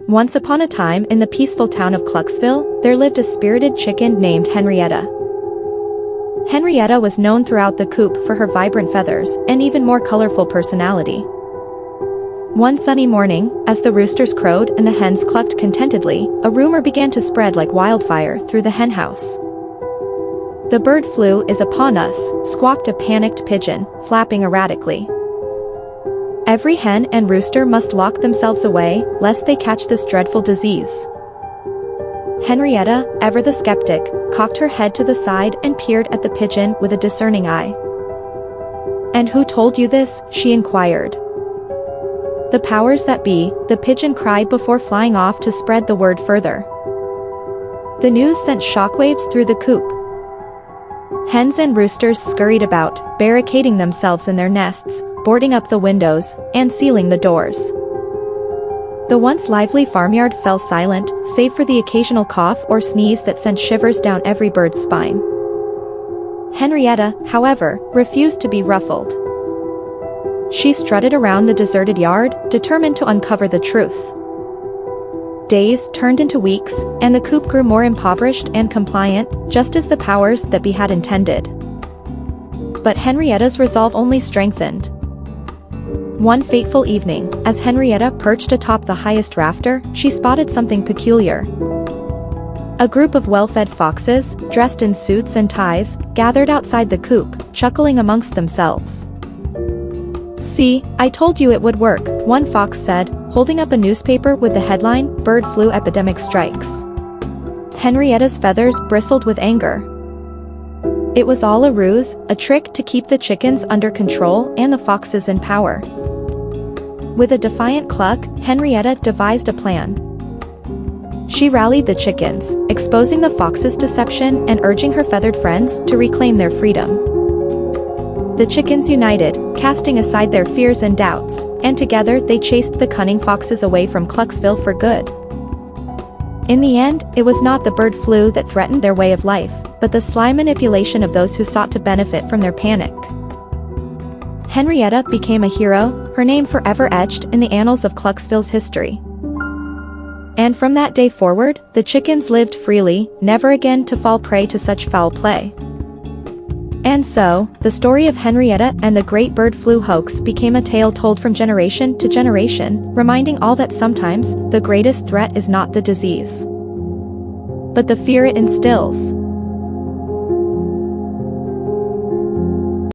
Once upon a time in the peaceful town of Clucksville, there lived a spirited chicken named Henrietta. Henrietta was known throughout the coop for her vibrant feathers and even more colorful personality. One sunny morning, as the roosters crowed and the hens clucked contentedly, a rumor began to spread like wildfire through the henhouse. "The bird flu is upon us," squawked a panicked pigeon, flapping erratically. "Every hen and rooster must lock themselves away, lest they catch this dreadful disease." Henrietta, ever the skeptic, cocked her head to the side and peered at the pigeon with a discerning eye. "And who told you this?" she inquired. "The powers that be," the pigeon cried before flying off to spread the word further. The news sent shockwaves through the coop. Hens and roosters scurried about, barricading themselves in their nests, boarding up the windows, and sealing the doors. The once lively farmyard fell silent, save for the occasional cough or sneeze that sent shivers down every bird's spine. Henrietta, however, refused to be ruffled. She strutted around the deserted yard, determined to uncover the truth. Days turned into weeks, and the coop grew more impoverished and compliant, just as the powers that be had intended. But Henrietta's resolve only strengthened. One fateful evening, as Henrietta perched atop the highest rafter, she spotted something peculiar. A group of well-fed foxes, dressed in suits and ties, gathered outside the coop, chuckling amongst themselves. "See, I told you it would work," one fox said, holding up a newspaper with the headline, "Bird Flu Epidemic Strikes." Henrietta's feathers bristled with anger. It was all a ruse, a trick to keep the chickens under control and the foxes in power. With a defiant cluck, Henrietta devised a plan. She rallied the chickens, exposing the foxes' deception and urging her feathered friends to reclaim their freedom. The chickens united, casting aside their fears and doubts, and together they chased the cunning foxes away from Clucksville for good. In the end, it was not the bird flu that threatened their way of life, but the sly manipulation of those who sought to benefit from their panic. Henrietta became a hero, her name forever etched in the annals of Clucksville's history. And from that day forward, the chickens lived freely, never again to fall prey to such foul play. And so, the story of Henrietta and the Great Bird Flu Hoax became a tale told from generation to generation, reminding all that sometimes, the greatest threat is not the disease, but the fear it instills.